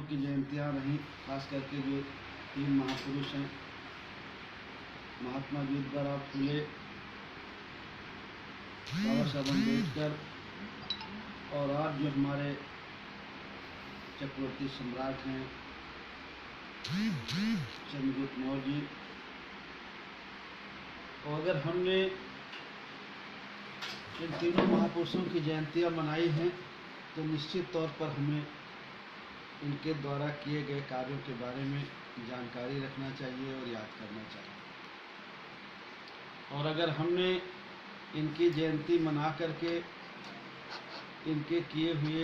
की जयंतियाँ रहीं, खास करके जो 3 महापुरुष हैं, महात्मा ज्योतिबा फुले, बाबा साहब अम्बेडकर और आज जो हमारे चक्रवर्ती सम्राट हैं चंद्रगुप्त मौर्य जी। और अगर हमने इन तीनों महापुरुषों की जयंतियाँ मनाई हैं तो निश्चित तौर पर हमें इनके द्वारा किए गए कार्यों के बारे में जानकारी रखना चाहिए और याद करना चाहिए। और अगर हमने इनकी जयंती मना करके इनके किए हुए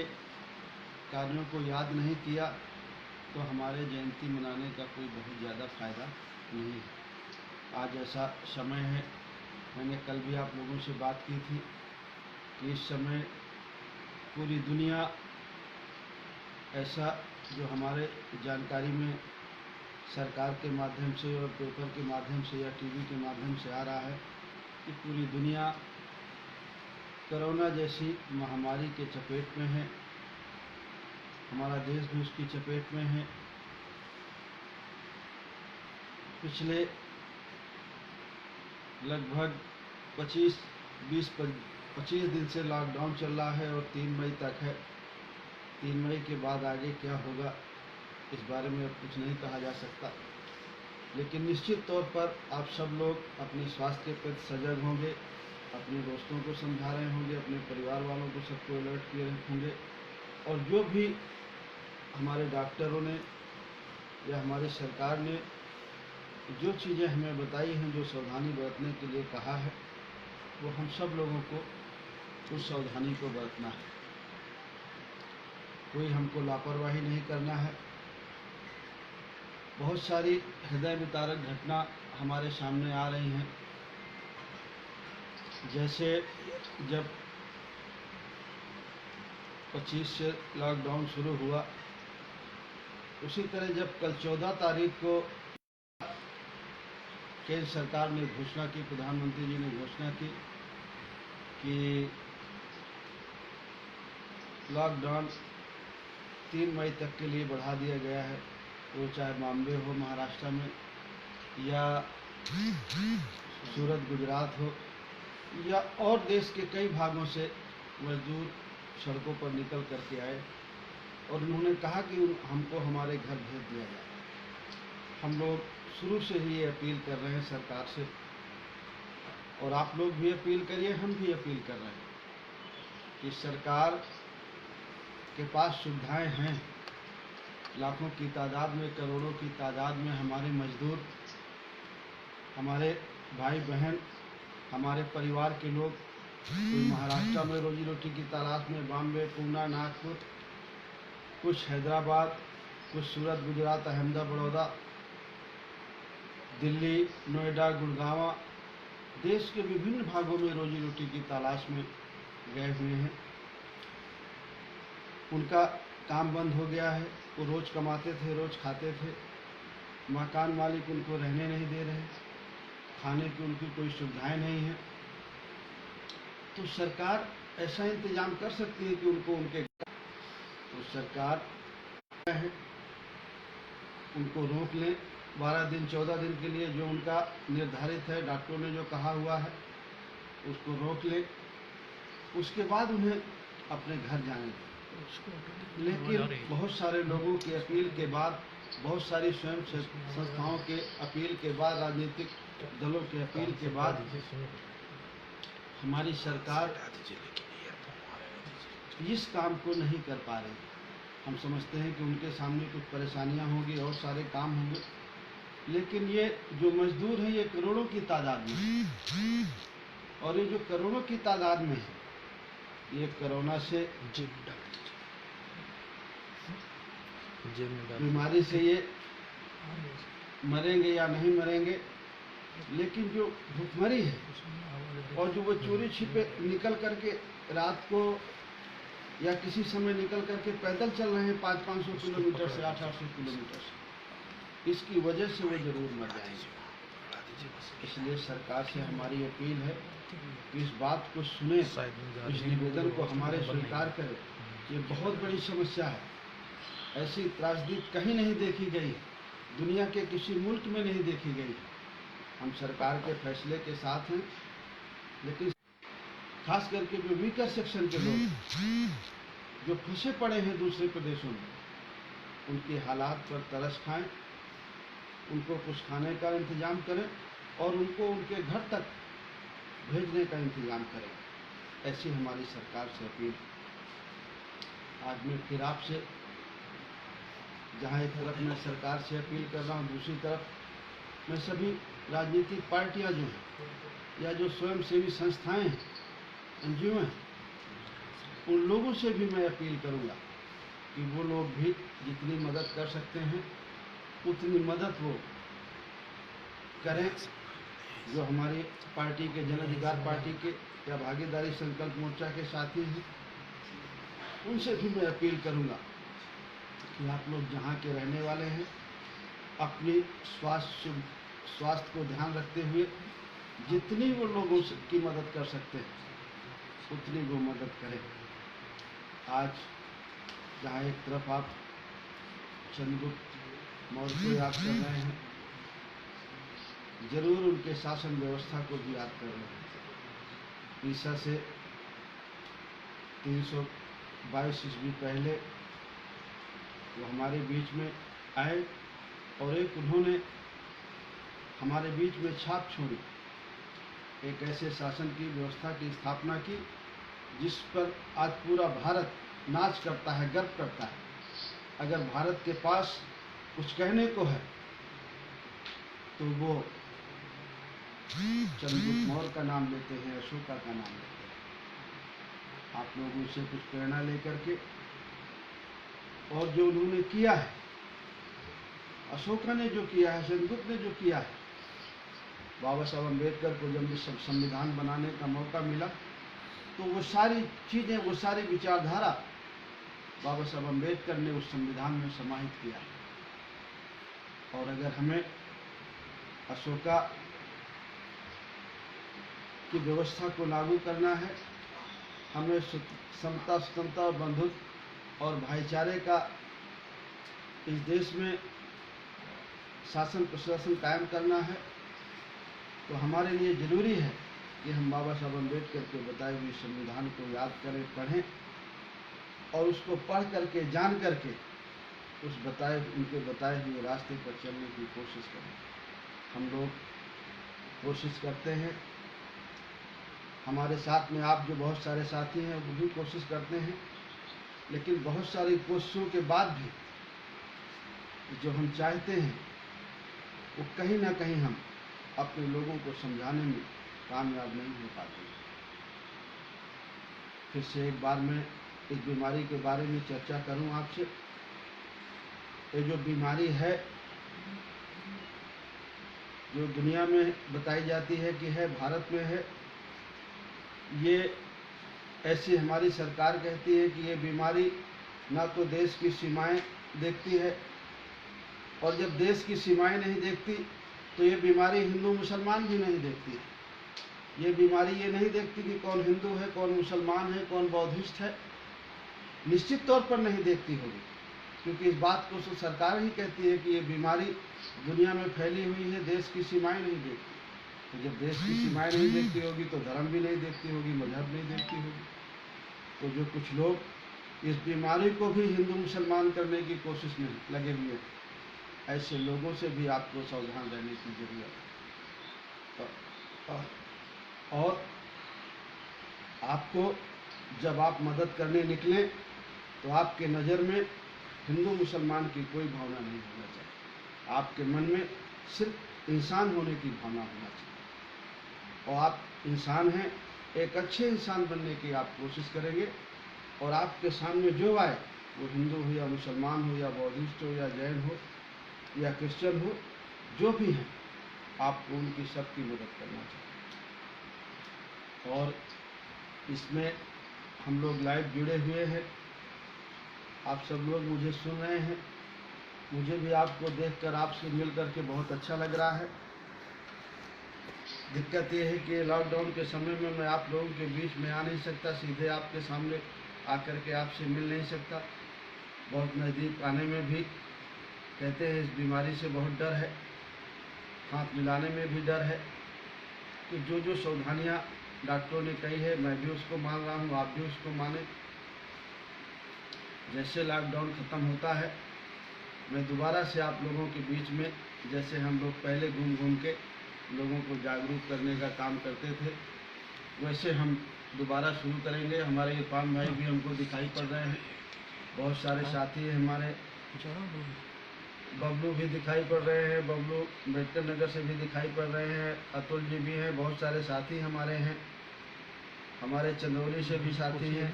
कार्यों को याद नहीं किया तो हमारे जयंती मनाने का कोई बहुत ज़्यादा फ़ायदा नहीं है। आज ऐसा समय है, मैंने कल भी आप लोगों से बात की थी कि इस समय पूरी दुनिया ऐसा जो हमारे जानकारी में सरकार के माध्यम से और पेपर के माध्यम से या टीवी के माध्यम से आ रहा है कि पूरी दुनिया कोरोना जैसी महामारी के चपेट में है। हमारा देश भी उसकी चपेट में है। पिछले लगभग 25 दिन से लॉकडाउन चल रहा है और 3 मई तक है। 3 मई के बाद आगे क्या होगा इस बारे में अब कुछ नहीं कहा जा सकता, लेकिन निश्चित तौर पर आप सब लोग अपने स्वास्थ्य के प्रति सजग होंगे, अपने दोस्तों को समझा रहे होंगे, अपने परिवार वालों को सबको अलर्ट किए होंगे। और जो भी हमारे डॉक्टरों ने या हमारी सरकार ने जो चीज़ें हमें बताई हैं, जो सावधानी बरतने के लिए कहा है, वो हम सब लोगों को उस सावधानी को बरतना है। कोई हमको लापरवाही नहीं करना है। बहुत सारी हृदय विदारक घटना हमारे सामने आ रही हैं। जैसे जब 25 से लॉकडाउन शुरू हुआ, उसी तरह जब कल 14 तारीख को केंद्र सरकार ने घोषणा की, प्रधानमंत्री जी ने घोषणा की कि लॉकडाउन 3 मई तक के लिए बढ़ा दिया गया है। वो चाहे बॉम्बे हो महाराष्ट्र में या सूरत गुजरात हो या और देश के कई भागों से मजदूर सड़कों पर निकल करके आए और उन्होंने कहा कि हमको हमारे घर भेज दिया जाए। हम लोग शुरू से ही ये अपील कर रहे हैं सरकार से, और आप लोग भी अपील करिए, हम भी अपील कर रहे हैं कि सरकार के पास सुविधाएं हैं। लाखों की तादाद में, करोड़ों की तादाद में हमारे मजदूर, हमारे भाई बहन, हमारे परिवार के लोग कोई महाराष्ट्र में रोजी रोटी की तलाश में, बॉम्बे, पूना, नागपुर, कुछ हैदराबाद, कुछ सूरत, गुजरात, अहमदाबाद, बड़ौदा, दिल्ली, नोएडा, गुड़गांव, देश के विभिन्न भागों में रोजी रोटी की तलाश में गए हुए हैं। उनका काम बंद हो गया है। वो रोज़ कमाते थे, रोज़ खाते थे। मकान मालिक उनको रहने नहीं दे रहे, खाने की उनकी कोई सुविधाएं नहीं है। तो सरकार ऐसा इंतजाम कर सकती है कि उनको उनके, तो सरकार है उनको रोक लें 12 दिन 14 दिन के लिए, जो उनका निर्धारित है, डॉक्टरों ने जो कहा हुआ है उसको रोक लें। उसके बाद उन्हें अपने घर जाने दें। लेकिन बहुत सारे लोगों की अपील के बाद, बहुत सारी स्वयं संस्थाओं के अपील के बाद, राजनीतिक दलों के अपील के बाद हमारी सरकार इस काम को नहीं कर पा रही। हम समझते हैं कि उनके सामने कुछ परेशानियां होंगी और सारे काम होंगे, लेकिन ये जो मजदूर हैं ये करोड़ों की तादाद में है। और ये जो करोड़ों की तादाद में है, ये कोरोना से, बीमारी से ये मरेंगे या नहीं मरेंगे, लेकिन जो भुखमरी है और जो वो चोरी छिपे निकल करके रात को या किसी समय निकल करके पैदल चल रहे हैं 500-500 किलोमीटर से 800 किलोमीटर से, इसकी वजह से वो जरूर मर जाएंगे। इसलिए सरकार से हमारी अपील है कि इस बात को सुने, इस निवेदन को हमारे स्वीकार करें। ये बहुत बड़ी समस्या है। ऐसी त्रासदी कहीं नहीं देखी गई, दुनिया के किसी मुल्क में नहीं देखी गई। हम सरकार के फैसले के साथ हैं, लेकिन खास करके जो वीकर सेक्शन के लोग जो फंसे पड़े हैं दूसरे प्रदेशों में, उनके हालात पर तरस खाएं, उनको कुछ खाने का इंतजाम करें और उनको उनके घर तक भेजने का इंतजाम करें। ऐसी हमारी सरकार से अपील। आज मैं फिर आपसे, जहाँ एक तरफ मैं सरकार से अपील कर रहा हूँ, दूसरी तरफ मैं सभी राजनीतिक पार्टियाँ जो हैं या जो स्वयंसेवी संस्थाएं हैं, एनजीओ हैं, उन लोगों से भी मैं अपील करूँगा कि वो लोग भी जितनी मदद कर सकते हैं उतनी मदद वो करें। जो हमारी पार्टी के जन अधिकार पार्टी के या भागीदारी संकल्प मोर्चा के साथी हैं, उनसे भी मैं अपील करूँगा कि आप लोग जहाँ के रहने वाले हैं, अपनी स्वास्थ्य को ध्यान रखते हुए जितनी वो लोगों की मदद कर सकते हैं उतनी वो मदद करें। आज जहाँ एक तरफ आप चंद्रगुप्त मौर्य को याद कर रहे हैं, जरूर उनके शासन व्यवस्था को भी याद कर रहे हैं। ईसा से 322 ईस्वी पहले वो हमारे बीच में आए और एक उन्होंने हमारे बीच में छाप छोड़ी, एक ऐसे शासन की व्यवस्था की स्थापना की जिस पर आज पूरा भारत नाच करता है, गर्व करता है। अगर भारत के पास कुछ कहने को है तो वो चंद्रगुप्त मौर्य का नाम लेते हैं, अशोका का नाम लेते हैं। आप लोग उनसे कुछ प्रेरणा लेकर के, और जो उन्होंने किया है, अशोका ने जो किया है, चंद्रगुप्त ने जो किया है, बाबा साहब अम्बेडकर को जब संविधान बनाने का मौका मिला तो वो सारी चीज़ें, वो सारी विचारधारा बाबा साहब अम्बेडकर ने उस संविधान में समाहित किया। और अगर हमें अशोका की व्यवस्था को लागू करना है, हमें समता, स्वतंत्रता और बंधुत्व और भाईचारे का इस देश में शासन प्रशासन कायम करना है, तो हमारे लिए ज़रूरी है कि हम बाबा साहब अम्बेडकर के बताए हुए संविधान को याद करें, पढ़ें और उसको पढ़ करके, जान करके उनके बताए हुए रास्ते पर चलने की कोशिश करें। हम लोग कोशिश करते हैं, हमारे साथ में आप जो बहुत सारे साथी हैं वो भी कोशिश करते हैं, लेकिन बहुत सारी कोशिशों के बाद भी जो हम चाहते हैं वो कहीं ना कहीं हम अपने लोगों को समझाने में कामयाब नहीं हो पाते। फिर से एक बार मैं इस बीमारी के बारे में चर्चा करूं आपसे। ये जो बीमारी है, जो दुनिया में बताई जाती है कि है, भारत में है, ये ऐसी हमारी सरकार कहती है कि ये बीमारी ना तो देश की सीमाएं देखती है, और जब देश की सीमाएं नहीं देखती तो ये बीमारी हिंदू मुसलमान भी नहीं देखती है। ये बीमारी ये नहीं देखती कि कौन हिंदू है, कौन मुसलमान है, कौन बौद्धिस्ट है, निश्चित तौर पर नहीं देखती होगी, क्योंकि इस बात को तो सरकार ही कहती है कि ये बीमारी दुनिया में फैली हुई है, देश की सीमाएं नहीं देखती। तो जब देश की सीमाएं नहीं देखती होगी तो धर्म भी नहीं देखती होगी, मजहब नहीं देखती होगी। तो जो कुछ लोग इस बीमारी को भी हिंदू मुसलमान करने की कोशिश में लगे हुए हैं, ऐसे लोगों से भी आपको सावधान रहने की जरूरत है। और आपको जब आप मदद करने निकलें तो आपके नज़र में हिंदू मुसलमान की कोई भावना नहीं होना चाहिए। आपके मन में सिर्फ इंसान होने की भावना होना चाहिए, और आप इंसान हैं, एक अच्छे इंसान बनने की आप कोशिश करेंगे, और आपके सामने जो आए, वो हिंदू हो या मुसलमान हो या बौद्धिस्ट हो या जैन हो या क्रिश्चियन हो, जो भी हैं, आपको उनकी सबकी मदद करना चाहिए। और इसमें हम लोग लाइव जुड़े हुए हैं, आप सब लोग मुझे सुन रहे हैं, मुझे भी आपको देखकर, आपसे मिल करके बहुत अच्छा लग रहा है। दिक्कत ये है कि लॉकडाउन के समय में मैं आप लोगों के बीच में आ नहीं सकता, सीधे आपके सामने आकर के आपसे मिल नहीं सकता, बहुत नज़दीक आने में भी कहते हैं इस बीमारी से बहुत डर है, हाथ मिलाने में भी डर है। तो जो जो सावधानियाँ डॉक्टरों ने कही है मैं भी उसको मान रहा हूँ, आप भी उसको माने। जैसे लॉकडाउन ख़त्म होता है मैं दोबारा से आप लोगों के बीच में, जैसे हम लोग पहले घूम घूम के लोगों को जागरूक करने का काम करते थे, वैसे हम दोबारा शुरू करेंगे। हमारे इरफान भाई भी हमको दिखाई पड़ रहे हैं, बहुत सारे साथी हैं हमारे, बबलू भी दिखाई पड़ रहे हैं, बबलू अम्बेडकर नगर से भी दिखाई पड़ रहे हैं, अतुल जी भी हैं, बहुत सारे साथी हमारे हैं, हमारे चंदौली से भी साथी हैं।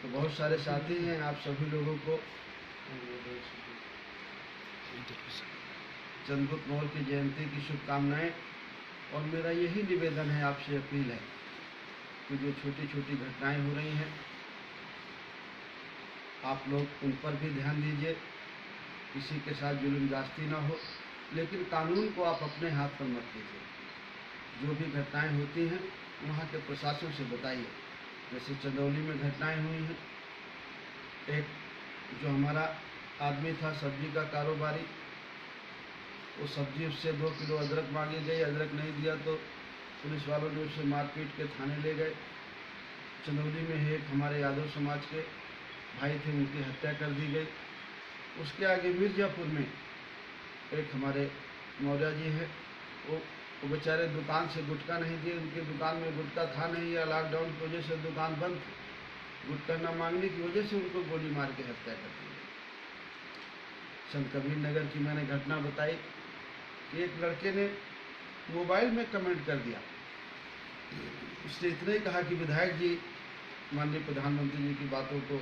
तो बहुत सारे साथी हैं। आप सभी लोगों को चंद्रगुप्त मौर्य की जयंती की शुभकामनाएं। और मेरा यही निवेदन है, आपसे अपील है कि जो छोटी छोटी घटनाएं हो रही हैं आप लोग उन पर भी ध्यान दीजिए, किसी के साथ जुल्म जास्ती ना हो, लेकिन कानून को आप अपने हाथ पर मत लीजिए। जो भी घटनाएं होती हैं वहाँ के प्रशासन से बताइए। जैसे चंदौली में घटनाएं हुई हैं, एक जो हमारा आदमी था सब्जी का कारोबारी, वो सब्जी उससे 2 किलो अदरक मांगी गई, अदरक नहीं दिया तो पुलिस वालों ने उसे मारपीट के थाने ले गए। चंदौली में एक हमारे यादव समाज के भाई थे, उनकी हत्या कर दी गई। उसके आगे मिर्जापुर में एक हमारे मौर्य जी है, वो बेचारे दुकान से गुटखा नहीं दिए, उनकी दुकान में गुटखा था नहीं, या लॉकडाउन की वजह से दुकान बंद थी, गुटखा न मांगने की वजह से उनको गोली मार के हत्या कर दी गई। संत कबीर नगर की मैंने घटना बताई कि एक लड़के ने मोबाइल में कमेंट कर दिया, उसने इतना ही कहा कि विधायक जी माननीय प्रधानमंत्री जी की बातों को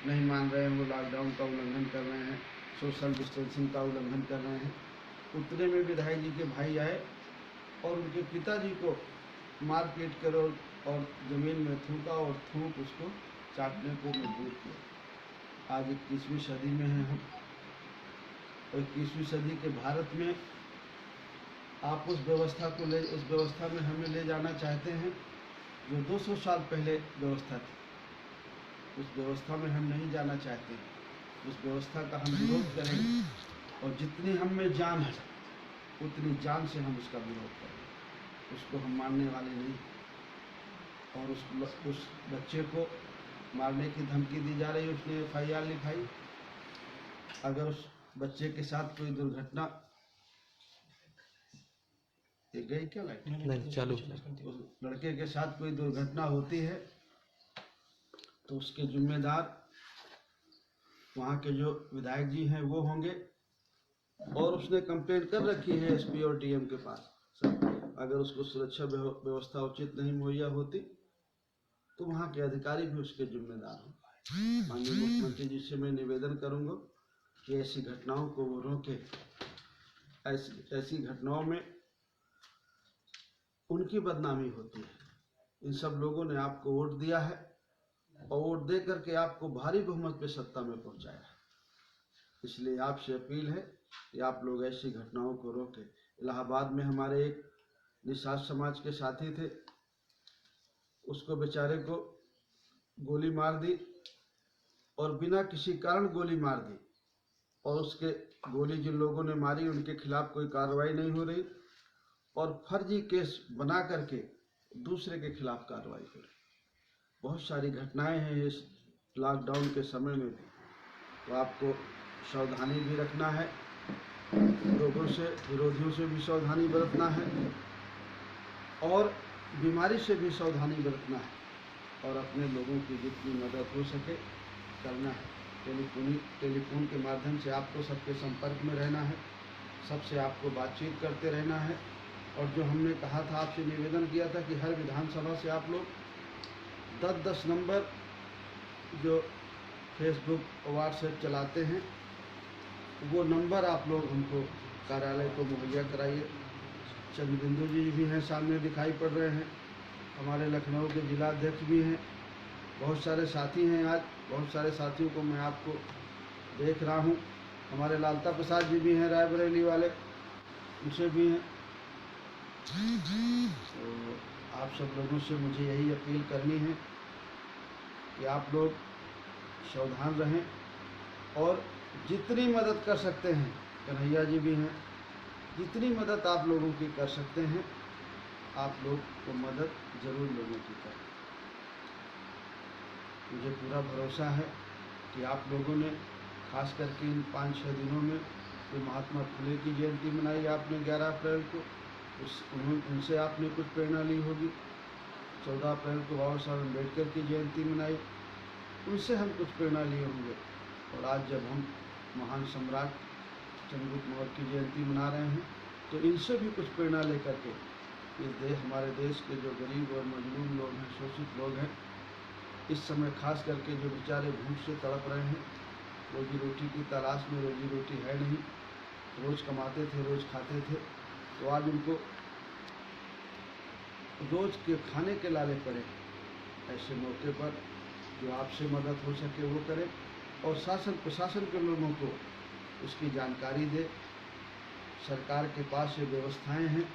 नहीं मान रहे हैं, वो लॉकडाउन का उल्लंघन कर रहे हैं, सोशल डिस्टेंसिंग का उल्लंघन कर रहे हैं। उतने में विधायक जी के भाई आए और उनके पिताजी को मार पीट कर और ज़मीन में थूका और थूक उसको चाटने को मजबूर किया। आज 21वीं सदी में हैं हम, और 21वीं सदी के भारत में आप उस व्यवस्था में हमें ले जाना चाहते हैं जो 200 साल पहले व्यवस्था थी। उस व्यवस्था में हम नहीं जाना चाहते, उस व्यवस्था का हम विरोध करेंगे, और जितनी हम में जान है उतनी जान से हम उसका विरोध करेंगे। उसको हम मानने वाले नहीं। और उस बच्चे को मारने की धमकी दी जा रही है, उसने FIR लिखाई। अगर उस बच्चे के साथ कोई दुर्घटना, ये गई क्या लाइट? नहीं, चालू। उस लड़के के साथ कोई दुर्घटना होती है तो उसके जिम्मेदार वहाँ के जो विधायक जी हैं वो होंगे। और उसने कंप्लेंट कर रखी है SP और DM के पास। अगर उसको सुरक्षा व्यवस्था उचित नहीं मुहैया होती तो वहाँ के अधिकारी भी उसके जिम्मेदार हों। माननीय मुख्यमंत्री जी से मैं निवेदन करूँगा कि ऐसी घटनाओं को वो रोके। ऐसी घटनाओं में उनकी बदनामी होती है। इन सब लोगों ने आपको वोट दिया है और वोट दे करके आपको भारी बहुमत पे सत्ता में पहुंचाया है। इसलिए आपसे अपील है कि आप लोग ऐसी घटनाओं को रोकें। इलाहाबाद में हमारे एक निषाद समाज के साथी थे, उसको बेचारे को गोली मार दी और बिना किसी कारण गोली मार दी, और उसके गोली जिन लोगों ने मारी उनके खिलाफ कोई कार्रवाई नहीं हो रही, और फर्जी केस बना करके दूसरे के खिलाफ कार्रवाई हो रही। बहुत सारी घटनाएं हैं इस लॉकडाउन के समय में भी। तो आपको सावधानी भी रखना है, लोगों से, विरोधियों से भी सावधानी बरतना है, और बीमारी से भी सावधानी बरतना है, और अपने लोगों की जितनी मदद हो सके करना है। टेलीफोन के माध्यम से आपको सबके संपर्क में रहना है, सबसे आपको बातचीत करते रहना है। और जो हमने कहा था, आपसे निवेदन किया था कि हर विधानसभा से आप लोग 10-10 नंबर जो फेसबुक और व्हाट्सएप चलाते हैं, वो नंबर आप लोग हमको कार्यालय को मुहैया कराइए। चंद्रबिंदु जी भी हैं, सामने दिखाई पड़ रहे हैं, हमारे लखनऊ के जिलाध्यक्ष भी हैं, बहुत सारे साथी हैं। आज बहुत सारे साथियों को मैं आपको देख रहा हूँ। हमारे लालता प्रसाद जी भी हैं, रायबरेली वाले, उनसे भी हैं। तो आप सब लोगों से मुझे यही अपील करनी है कि आप लोग सावधान रहें और जितनी मदद कर सकते हैं, कन्हैया जी भी हैं, जितनी मदद आप लोगों की कर सकते हैं आप लोग को मदद ज़रूर लोगों की करें। मुझे पूरा भरोसा है कि आप लोगों ने खास करके इन 5-6 दिनों में जो महात्मा फुले की जयंती मनाई आपने 11 अप्रैल को, उनसे आपने कुछ प्रेरणा ली होगी। 14 अप्रैल को बाबा साहब अम्बेडकर की जयंती मनाई, उनसे हम कुछ प्रेरणा लिए होंगे। और आज जब हम महान सम्राट चंद्रगुप्त मौर्य की जयंती मना रहे हैं तो इनसे भी कुछ प्रेरणा लेकर के हमारे देश के जो गरीब और मजलूम लोग हैं, शोषित लोग हैं, इस समय खास करके जो बेचारे भूख से तड़प रहे हैं, रोजी रोटी की तलाश में, रोजी रोटी है नहीं, रोज़ कमाते थे रोज़ खाते थे, तो आज उनको रोज़ के खाने के लाले पड़े। ऐसे मौके पर जो आपसे मदद हो सके वो करें और शासन प्रशासन के लोगों को उसकी जानकारी दे। सरकार के पास ये व्यवस्थाएं हैं,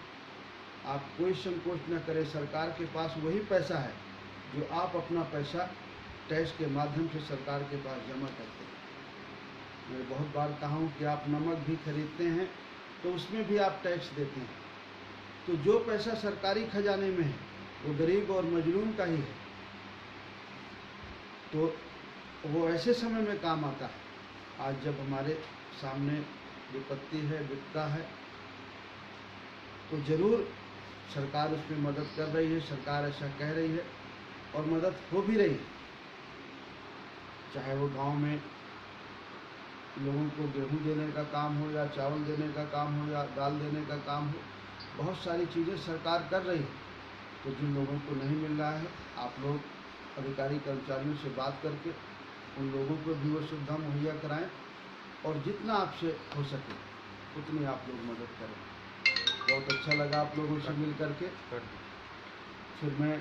आप कोई संकोच न करें। सरकार के पास वही पैसा है जो आप अपना पैसा टैक्स के माध्यम से सरकार के पास जमा करते हैं। मैं बहुत बार कहा हूँ कि आप नमक भी खरीदते हैं तो उसमें भी आप टैक्स देते हैं, तो जो पैसा सरकारी खजाने में है वो गरीब और मजलूम का ही है, तो वो ऐसे समय में काम आता है। आज जब हमारे सामने विपत्ति है, विपदा है, तो ज़रूर सरकार उसमें मदद कर रही है, सरकार ऐसा कह रही है और मदद हो भी रही है। चाहे वो गांव में लोगों को गेहूं देने का काम हो या चावल देने का काम हो या दाल देने का काम हो, बहुत सारी चीज़ें सरकार कर रही है। तो जिन लोगों को नहीं मिल रहा है, आप लोग अधिकारी कर्मचारियों से बात करके उन लोगों को भी वो सुविधा मुहैया कराएं और जितना आपसे हो सके उतनी आप लोग मदद करें। बहुत अच्छा लगा आप लोगों से मिल करके। फिर मैं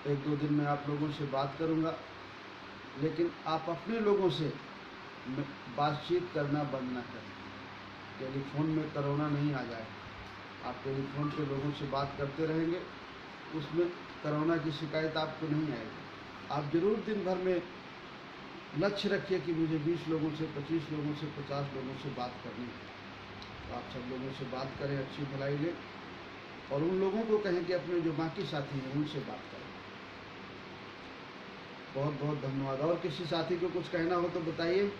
1-2 दिन में आप लोगों से बात करूंगा, लेकिन आप अपने लोगों से बातचीत करना बंद ना करें। टेलीफोन में कोरोना नहीं आ जाए। आप टेलीफोन पे लोगों से बात करते रहेंगे, उसमें कोरोना की शिकायत आपको नहीं आएगी। आप ज़रूर दिन भर में लक्ष्य रखिए कि मुझे 20 लोगों से, 25 लोगों से, 50 लोगों से बात करनी है। तो आप सब लोगों से बात करें, अच्छी भलाई लें और उन लोगों को कहें कि अपने जो बाकी साथी हैं उनसे बात करें। बहुत बहुत धन्यवाद। और किसी साथी को कुछ कहना हो तो बताइए।